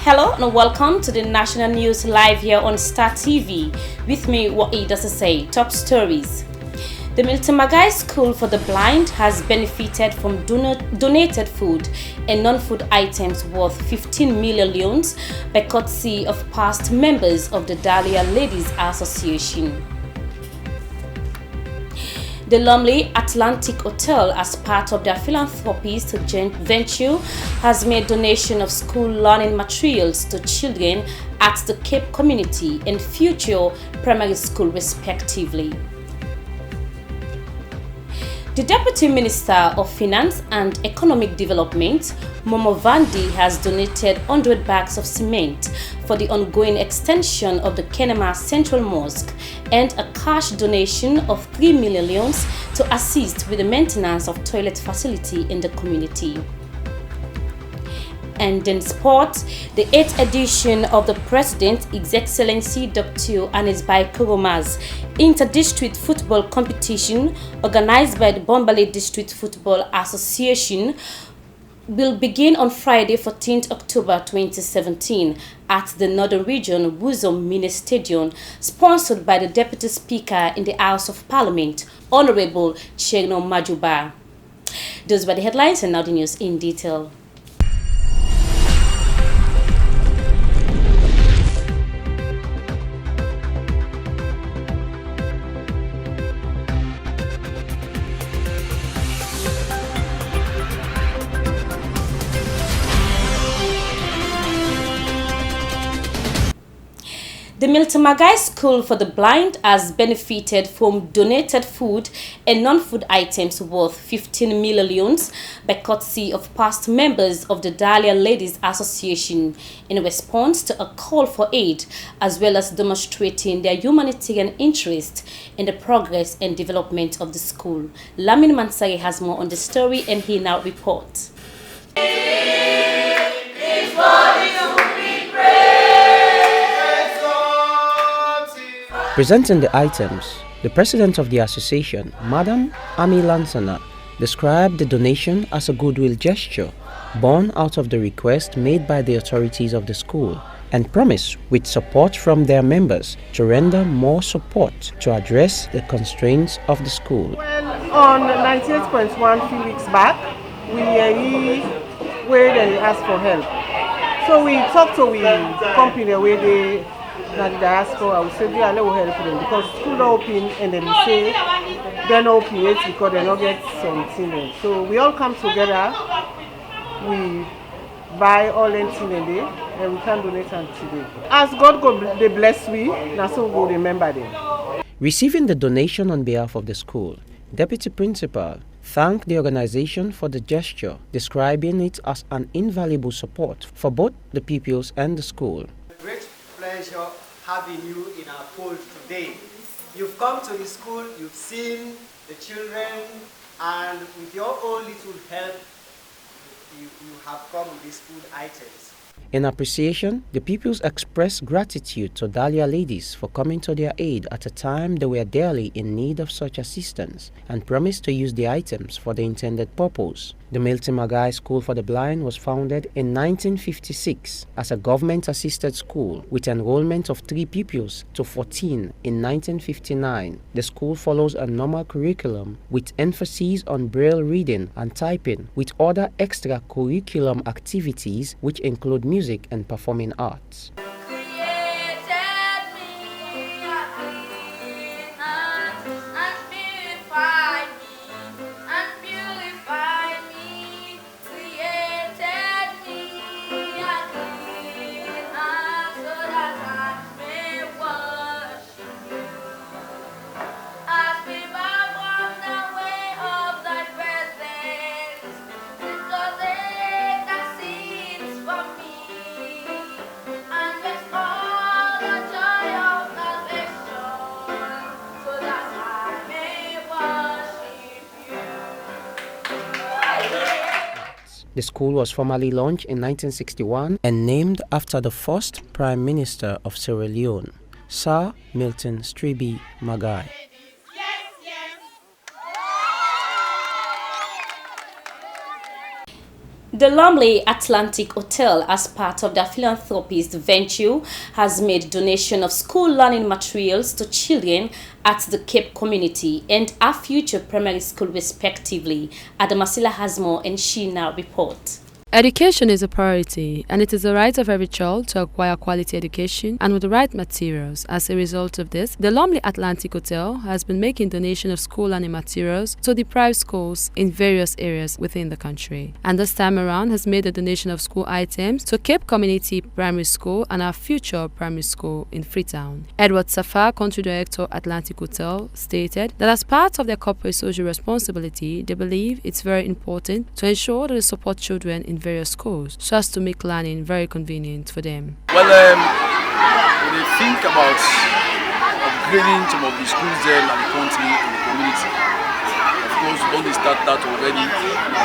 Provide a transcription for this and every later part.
Hello and welcome to the national news live here on Star TV. With me, what it does say, top stories. The Milton Margai School for the Blind has benefited from donated food and non-food items worth 15 million loans by courtesy of past members of the Dahlia Ladies Association. The Lumley Atlantic Hotel, as part of their philanthropist venture, has made donation of school learning materials to children at the Cape Community and Future Primary School respectively. The Deputy Minister of Finance and Economic Development, Momo Vandi, has donated 100 bags of cement for the ongoing extension of the Kenema Central Mosque and a cash donation of 3 million loans to assist with the maintenance of toilet facility in the community. And in sports, the 8th edition of the President, His Excellency Dr. Anisbai Kuruma's Inter-District Football Competition, organized by the Bombale District Football Association, will begin on Friday, 14th October 2017 at the Northern Region Wuzom Mini Stadium, sponsored by the Deputy Speaker in the House of Parliament, Honorable Chegno Majuba. Those were the headlines, and now the news in detail. The Milton Margai School for the Blind has benefited from donated food and non-food items worth 15 million loans by courtesy of past members of the Dahlia Ladies Association in response to a call for aid, as well as demonstrating their humanitarian interest in the progress and development of the school. Lamin Mansari has more on the story, and he now reports. Presenting the items, the president of the association, Madam Ami Lansana, described the donation as a goodwill gesture born out of the request made by the authorities of the school and promised, with support from their members, to render more support to address the constraints of the school. Well, on 98.1 few weeks back, we went and asked for help. So we talked to the company where they that the diaspora, we say they are will help them because school not open, and then we say they're not open yet because they not get something. So we all come together, we buy all anything in there, and we can donate them today. As God go they bless we, now so we go remember them. Receiving the donation on behalf of the school, Deputy Principal thanked the organization for the gesture, describing it as an invaluable support for both the pupils and the school. Great pleasure having you in our fold today. You've come to the school, you've seen the children, and with your own little help, you have come with these food items. In appreciation, the pupils expressed gratitude to Dahlia Ladies for coming to their aid at a time they were dearly in need of such assistance and promised to use the items for the intended purpose. The Milton Margai School for the Blind was founded in 1956 as a government-assisted school with enrollment of 3 pupils to 14 in 1959. The school follows a normal curriculum with emphasis on braille reading and typing, with other extra-curriculum activities which include music and performing arts. The school was formally launched in 1961 and named after the first Prime Minister of Sierra Leone, Sir Milton Margai. The Lumley Atlantic Hotel, as part of their philanthropist venture, has made donation of school learning materials to children at the Cape community and our future primary school respectively. Adamasila has more and she now report. Education is a priority, and it is the right of every child to acquire quality education and with the right materials. As a result of this, the Lumley Atlantic Hotel has been making donation of school learning materials to deprived schools in various areas within the country. And this time around has made a donation of school items to Cape Community Primary School and our future primary school in Freetown. Edward Safar, Country Director, Atlantic Hotel, stated that as part of their corporate social responsibility, they believe it's very important to ensure that they support children in various schools so as to make learning very convenient for them. Well, when they think about upgrading some of the schools there in the country and the community, of course, when they start that already,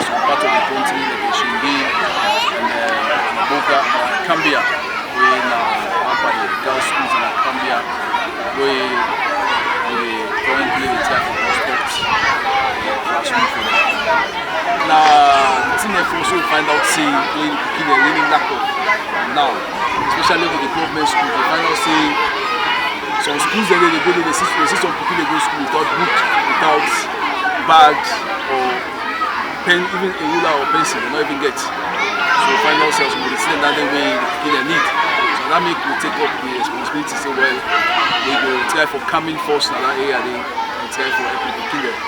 some part of the country like Shindi and Boka, Cambia, where the girls' schools in Cambia, where currently they try to construct classroom for them. Now, the thing also find out say when the learning lack of now, especially with the government schools, they find out say some schools they go to they see some people they go to school without book, without bags or pen, even a ruler or pencil, they don't even get. So we find ourselves with the same that way they need. So that make we take up the responsibility to say well, we go try for coming first in that area, they try for helping the children.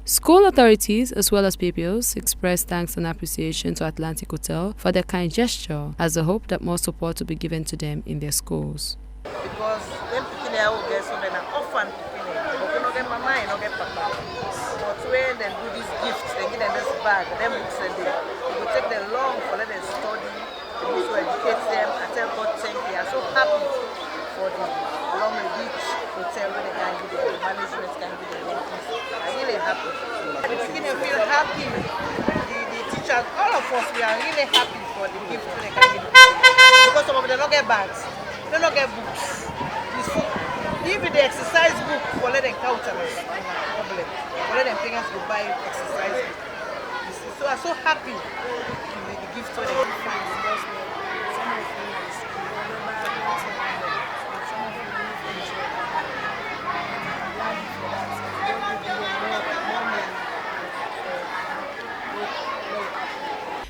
School authorities as well as pupils expressed thanks and appreciation to Atlantic Hotel for their kind gesture, as they hope that more support will be given to them in their schools. Because them people will get so many orphan people, but no get mama and no get papa. But when they do these gifts, they give them this bag, them books and they will take them long for them to study, the books will educate them. I tell God thank you. I'm so happy for the long beach hotel where they can give them the management can give them I'm really happy. The beginning feel happy. The teachers, all of us, we are really happy for the gift they can give. Because some of them don't get bags, they don't get books. You see, even the exercise book for let them count on us, problem. For let them parents go buy exercise book. You see, so I'm so happy with the gift for them.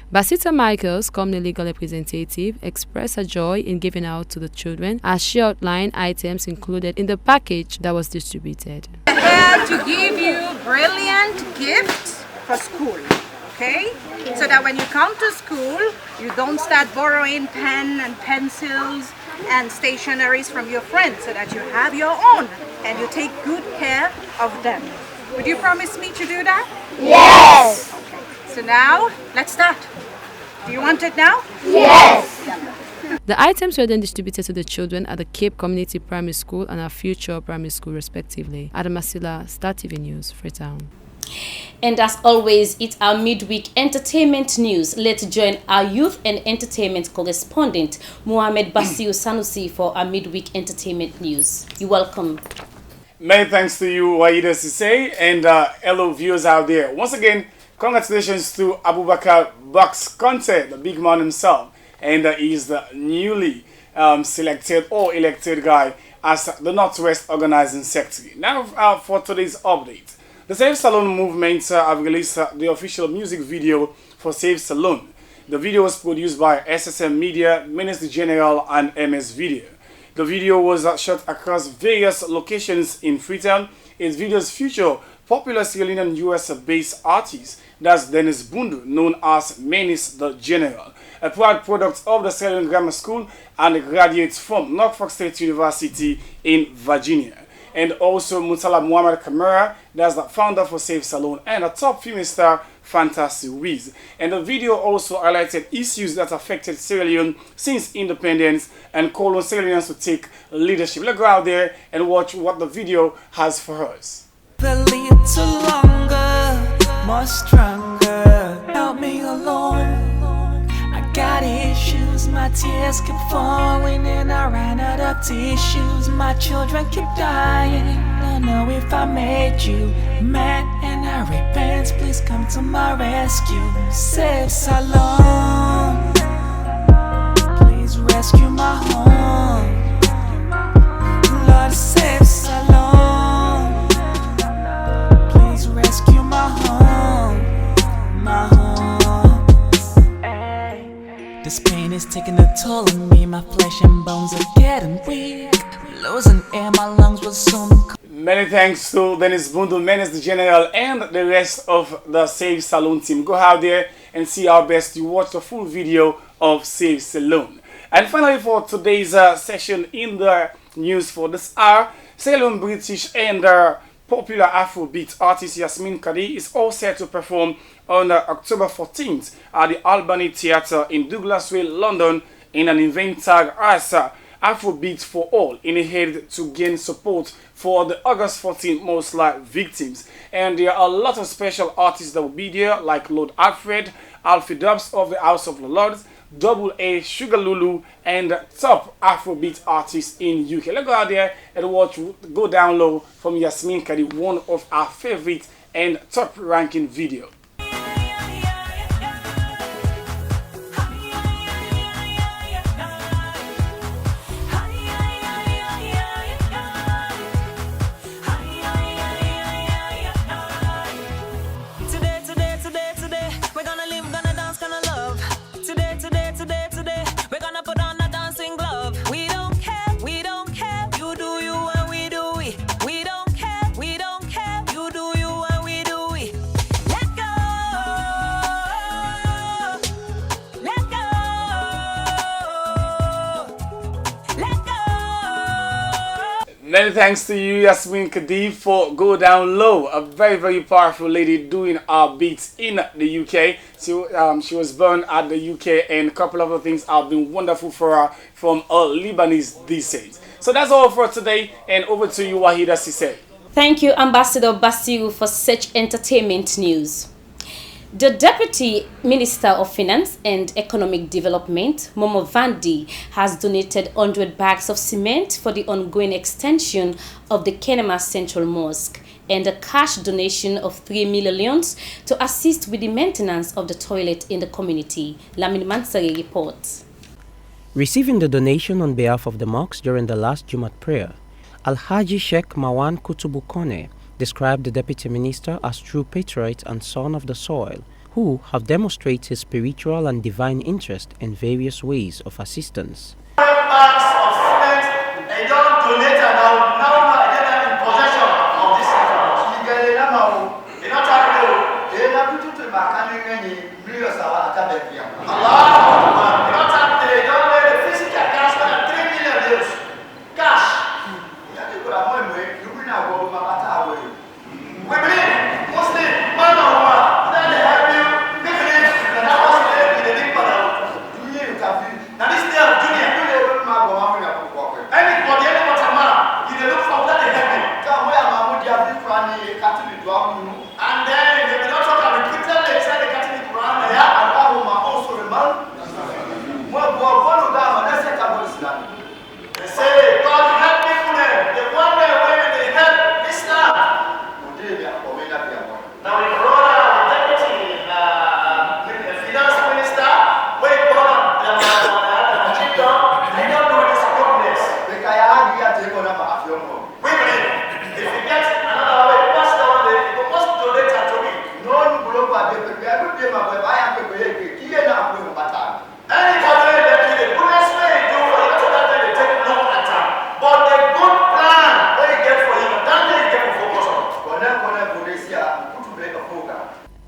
Basita Michaels, company legal representative, expressed her joy in giving out to the children as she outlined items included in the package that was distributed. I'm here to give you a brilliant gift for school, okay? So that when you come to school, you don't start borrowing pen and pencils and stationaries from your friends, so that you have your own and you take good care of them. Would you promise me to do that? Yes! Okay, so now let's start. Do you want it now? Yes! The items were then distributed to the children at the Cape Community Primary School and our future primary school respectively. Adamasila, Star TV News, Freetown. And as always, it's our midweek entertainment news. Let's join our youth and entertainment correspondent, Mohamed Basiu Sanusi, for our midweek entertainment news. You're welcome. Many thanks to you, Waida Sisay, and hello viewers out there. Once again, congratulations to Abubakar Bucks Conte, the big man himself, and he's the newly selected or elected guy as the Northwest Organizing Secretary. Now for today's update. The Safe Salon movement have released the official music video for Safe Salon. The video was produced by SSM Media, Ministry General, and MS Video. The video was shot across various locations in Freetown. Its videos feature popular Sierra Leonean US-based artist, that's Dennis Bundu, known as Menace the General, a proud product of the Sierra Leone Grammar School and a graduate from Norfolk State University in Virginia. And also Mutala Muhammad Kamara, that's the founder for Safe Salon, and a top female star, Fantasy Wiz. And the video also highlighted issues that affected Sierra Leone since independence and called on Sierra Leoneans to take leadership. Let's go out there and watch what the video has for us. A little longer, more stronger. Help me along. I got issues, my tears keep falling, and I ran out of tissues. My children keep dying. Don't know if I made you mad, and I fiery pants, please come to my rescue. Save Salon, please rescue my home. Lord, save Salon, please rescue my home, my home. This pain is taking a toll on me, my flesh and bones are getting weak. Losing air, my lungs will soon. Many thanks to Dennis Bundu, Menace the General, and the rest of the Save Salon team. Go out there and see our best to watch the full video of Save Salon. And finally, for today's session in the news for this hour, Ceylon British and popular Afrobeat artist Yasmin Kadi is all set to perform on October 14th at the Albany Theatre in Douglasway, London, in an event tagged as Afrobeat for All, in a head to gain support for the August 14th Mosla victims. And there are a lot of special artists that will be there, like Lord Alfred, Alfie Dubs of the House of the Lords, Double A, Sugar Lulu, and top Afrobeat artists in UK. Let's go out there and watch Go Down Low from Yasmin Kadi, one of our favorite and top ranking video. Many thanks to you, Yasmin Kadi, for Go Down Low, a very, very powerful lady doing our beats in the UK. She was born at the UK, and a couple of other things have been wonderful for her from a Lebanese descent. So that's all for today, and over to you, Wahida Sise. Thank you, Ambassador Basiru, for such entertainment news. The Deputy Minister of Finance and Economic Development, Momo Vandi, has donated 100 bags of cement for the ongoing extension of the Kenema Central Mosque and a cash donation of 3 million to assist with the maintenance of the toilet in the community. Lamin Mansari reports. Receiving the donation on behalf of the mosque during the last Jumat prayer, Al-Haji Sheikh Mawan Kutubu Kone described the Deputy Minister as true patriot and son of the soil, who have demonstrated his spiritual and divine interest in various ways of assistance. Bags of cement, they don't donate and now they are in possession of this cement. They are not talking they are not to they don't let the physical cash for 3 million euros. Cash. We believe Muslim man or woman that they help you live in the house in the deep now this day of junior, anybody, any water man, you look for that they help you. And then they will not talk about repeatedly inside the Catholic Quran. They have also the man. They say God help people there. They wonder when they help Islam. Now we brought our deputy finance minister, we brought the kingdom, I don't know this progress. We believe if we get another way, pass the one day, we must donate to me. Anybody that do the goodness way do for you, so that they take long time. But the good plan, what you get for you, that day you get to focus on.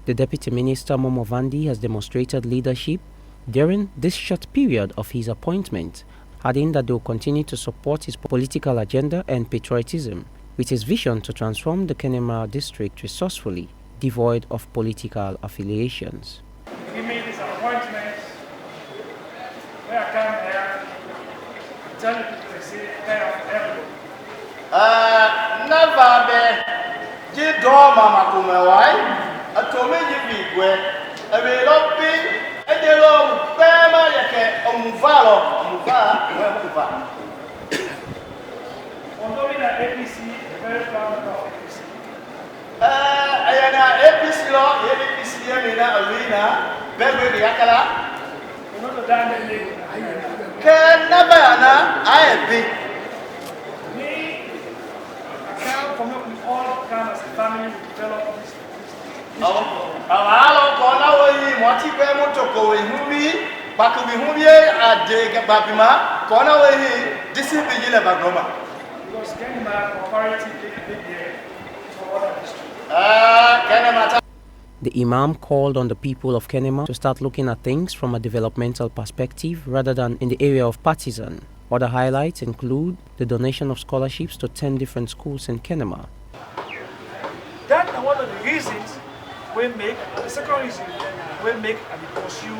The Deputy Minister Momo Vandi has demonstrated leadership during this short period of his appointment, adding that they will continue to support his political agenda and patriotism, with his vision to transform the Kenema district resourcefully, devoid of political affiliations. Give me this appointment where I come here and tell the people they see they are everybody. Never be Jido Mama Kumawai. A Tommy Bigwe, a Velopi, a Delo, Bama Yake, a Muvalo, Muva, Although in the APC, very proud of APC. I am Esilo, Yeli Pisliamina, Alina, Belgrade Yakala. Kenabana, I be. Me, I can't come up with all kind of family we develop this. Hello, Kona, what you pay Motoko, Hubi, Bakubi Hubie, a dig Babima, Kona, this is the Yellow Bagoma. Because Kenima comparatively big there for other districts. Kenema. The Imam called on the people of Kenema to start looking at things from a developmental perspective rather than in the area of partisan. Other highlights include the donation of scholarships to 10 different schools in Kenema. That's one of the reasons we make, the second reason we make and we pursue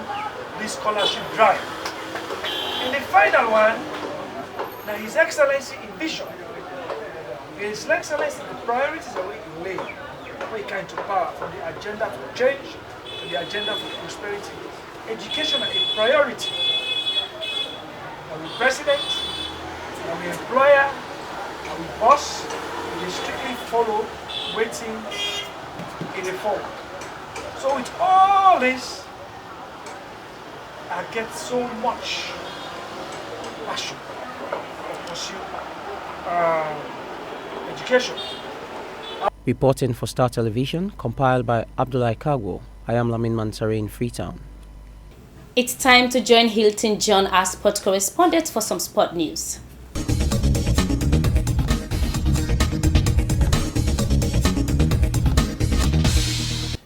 this scholarship drive. And the final one, now His Excellency in vision. His Excellency, the priorities are way in lay. We can to power from the agenda for change to the agenda for prosperity. Education is a priority. Are we president? Are we employer? Are we boss? We strictly follow waiting in the form. So with all this, I get so much passion to pursue education. Reporting for Star Television, compiled by Abdullah Kagwo. I am Lamin Mansari in Freetown. It's time to join Hilton John, our sport correspondent, for some sport news.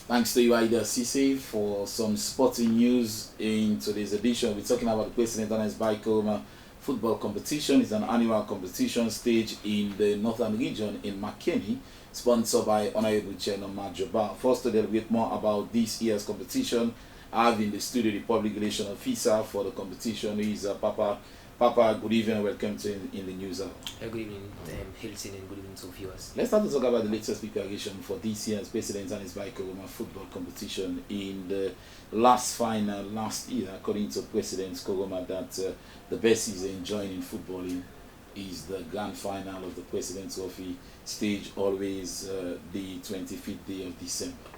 Thanks to you, Aida Sisi, for some sporting news in today's edition. We're talking about the President Honest Bicoma football competition. It's an annual competition staged in the northern region in Makeni, sponsored by Honorable Chairman Majoba. First, to deliberate more about this year's competition, I have in the studio the public relation officer for the competition. He's Papa. Papa, good evening and welcome to in the news hour. Good evening, Hilton, and good evening to viewers. Let's start to talk about the latest preparation for this year's President Honest Bicoma football competition. In the last final last year, according to President Kogoma, that the best season enjoying in footballing is the grand final of the President's Trophy, stage always the 25th day of December.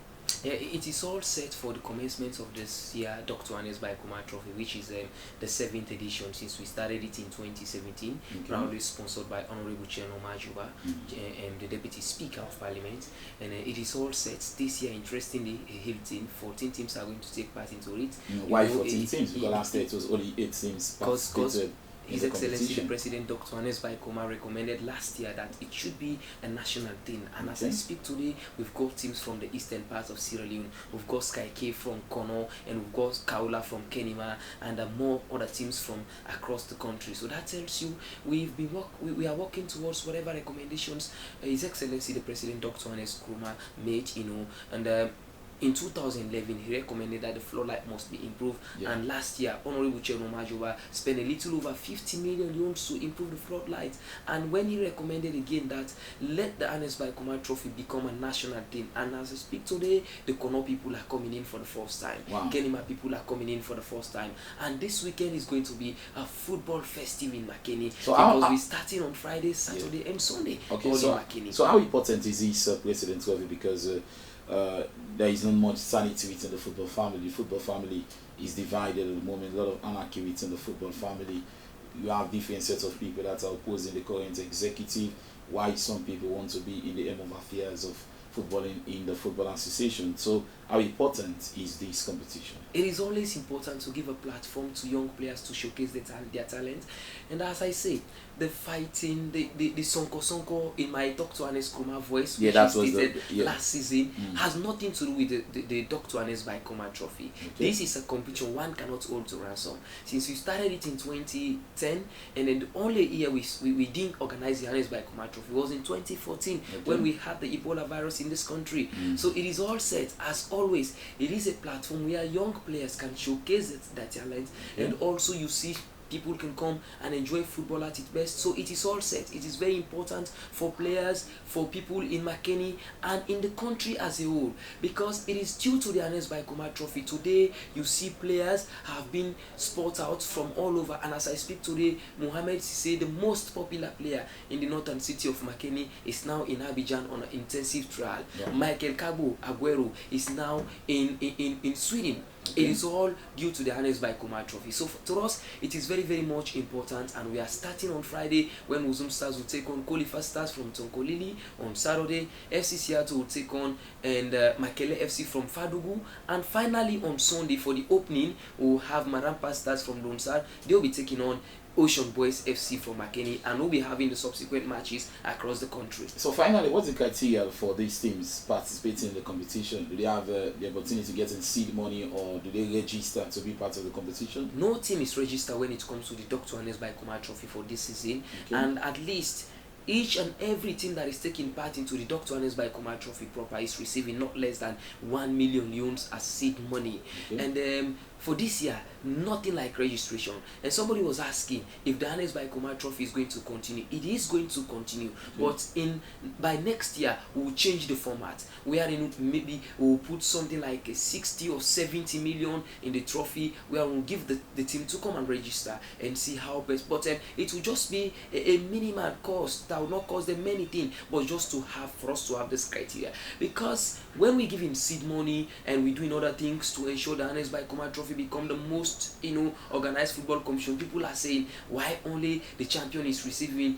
Yeah, it is all set for the commencement of this year Dr. Anes Bicoma Trophy, which is the 7th edition since we started it in 2017, proudly sponsored by Honorable Chairman Majuba and the Deputy Speaker of Parliament. And it is all set this year. Interestingly, Hilton, 14 teams are going to take part into it. Why 14 teams? Because last year it was only 8 teams participated. His Excellency the President Dr. Anes Bicoma recommended last year that it should be a national thing, and as I speak today, we've got teams from the eastern part of Sierra Leone, we've got Sky K from Kono, and we've got Kaula from Kenima, and more other teams from across the country. So that tells you we are working towards whatever recommendations His Excellency the President Dr. Anes Bicoma made, and in 2011, he recommended that the floodlight must be improved, and last year, Honorable Chairman Majoba spent a little over 50 million euros to improve the floodlight. And when he recommended again that let the Anes Bicoma Trophy become a national thing, and as I speak today, the Kono people are coming in for the first time, Kenima people are coming in for the first time, and this weekend is going to be a football festive in Makeni, because we're starting on Friday, Saturday, and Sunday. Okay, so how important is this President's Trophy? Because there is not much sanity within the football family. The football family is divided at the moment. A lot of anarchy within the football family. You have different sets of people that are opposing the current executive. Why some people want to be in the aim of affairs of footballing in the football association. So how important is this competition? It is always important to give a platform to young players to showcase their talent. And as I say, the fighting, the sonko in my Dr. Anes Bicoma voice, which is stated last season, has nothing to do with the Dr. Anes Bicoma Trophy. This is a competition one cannot hold to ransom. Since we started it in 2010, and then the only year we didn't organize the Anes Bicoma Trophy was in 2014 when we had the Ebola virus in this country. So it is all set. As always, it is a platform where young players can showcase their talent, and also you see people can come and enjoy football at its best. So it is all set. It is very important for players, for people in Makeni and in the country as a whole, because it is due to the Ernest Bai Koroma Trophy. Today you see players have been spot out from all over, and as I speak today, Mohamed Sisse, the most popular player in the northern city of Makeni, is now in Abidjan on an intensive trial. Yeah. Michael Cabo Aguero is now in Sweden. Okay. It is all due to the Ernest Bai Koroma Trophy. So to us, it is very, very much important, and we are starting on Friday when Uzum Stars will take on Kolifa Stars from Tonkolili. On Saturday, FC Seattle will take on and Makele FC from Fadugu, and finally on Sunday for the opening, we'll have Marampa Stars from Donsar. They'll be taking on Ocean Boys FC from Makeni, and we'll be having the subsequent matches across the country. So finally, what's the criteria for these teams participating in the competition? Do they have the opportunity to get in seed money, or do they register to be part of the competition? No team is registered when it comes to the Dr. Ernest Bai Koroma Trophy for this season, okay. And at least each and every team that is taking part into the Dr. Ernest Bai Koroma Trophy proper is receiving not less than 1 million euros as seed money. Okay. And for this year, nothing like registration. And somebody was asking if the Ernest Bai Koroma Trophy is going to continue. It is going to continue, but by next year we'll change the format. Wherein maybe we'll put something like a 60 or 70 million in the trophy, where we'll give the team to come and register and see how best. But it will just be a minimal cost that will not cost them anything, but just for us to have this criteria. Because when we give him seed money and we doing other things to ensure the Ernest Bai Koroma Trophy become the most organized football competition, people are saying why only the champion is receiving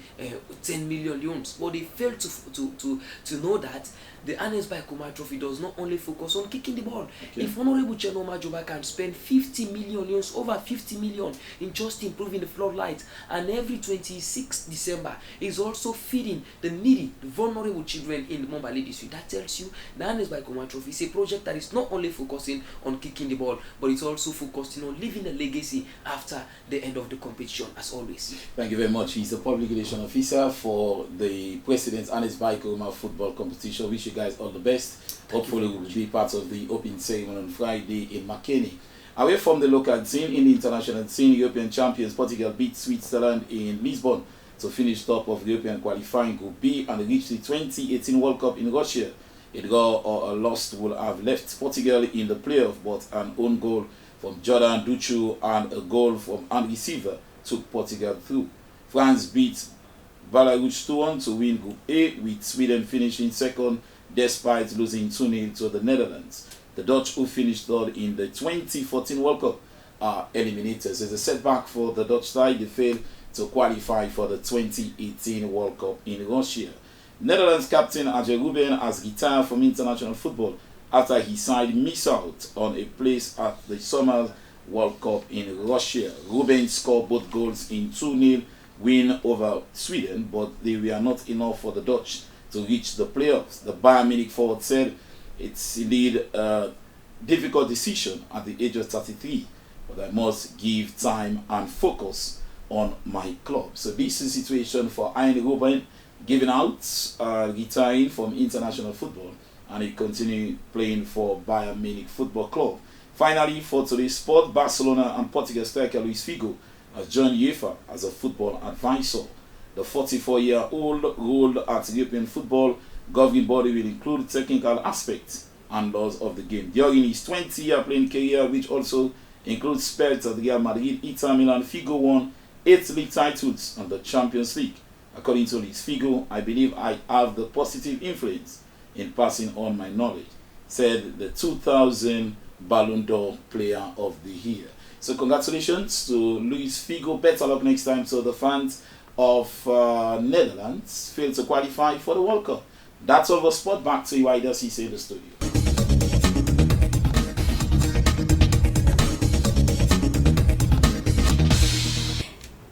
10 million euros, but they fail to know that the Ernest Bai Koroma Trophy does not only focus on kicking the ball. Okay. If Honorable Chenoma Joba can spend 50 million euros, over 50 million, in just improving the floodlights, and every 26th December is also feeding the needy, the vulnerable children in the Mombali district, that tells you the Ernest Bai Koroma Trophy is a project that is not only focusing on kicking the ball, but it's also focusing on leaving a legacy after the end of the competition, as always. Thank you very much. He's the public relations officer for the President's Ernest Bai Koroma football competition. Wish you guys all the best. Hopefully we'll be part of the opening ceremony on Friday in Makeni. Away from the local scene, in the international scene, European champions Portugal beat Switzerland in Lisbon to finish top of the European qualifying Group B and reach the 2018 World Cup in Russia. A draw or a loss will have left Portugal in the playoff, but an own goal from Jordan Duchu and a goal from Henry Silva took Portugal through. France beat Belarus 2-1 to win Group A, with Sweden finishing second despite losing 2-0 to the Netherlands. The Dutch, who finished third in the 2014 World Cup, are eliminated. So it's a setback for the Dutch side. They failed to qualify for the 2018 World Cup in Russia. Netherlands captain Arjen Robben has retired from international football after his side missed out on a place at the Summer World Cup in Russia. Robben scored both goals in 2-0 win over Sweden, but they were not enough for the Dutch to reach the playoffs. The Bayern Munich forward said it's indeed a difficult decision at the age of 33, but I must give time and focus on my club. So this is the situation for Arjen Robben, giving out, retiring from international football, and he continued playing for Bayern Munich Football Club. Finally, for today's sport, Barcelona and Portugal striker Luis Figo has joined UEFA as a football advisor. The 44-year-old role at European football governing body will include technical aspects and laws of the game. During his 20-year playing career, which also includes spells at Real Madrid, Inter Milan, Figo won 8 league titles and the Champions League. According to Luis Figo, I believe I have the positive influence in passing on my knowledge, said the 2000 Ballon d'Or Player of the Year. So congratulations to Luis Figo. Better luck next time. So the fans of Netherlands failed to qualify for the World Cup. That's all for sport. Back to you, Ida Cisse in the studio.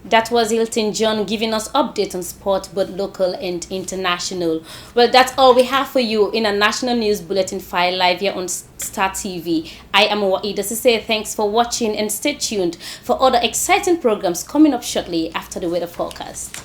That was Hilton John giving us updates on sport, both local and international. Well, that's all we have for you in a national news bulletin file live here on Star TV. I am Waida Cisse. Thanks for watching and stay tuned for other exciting programs coming up shortly after the weather forecast.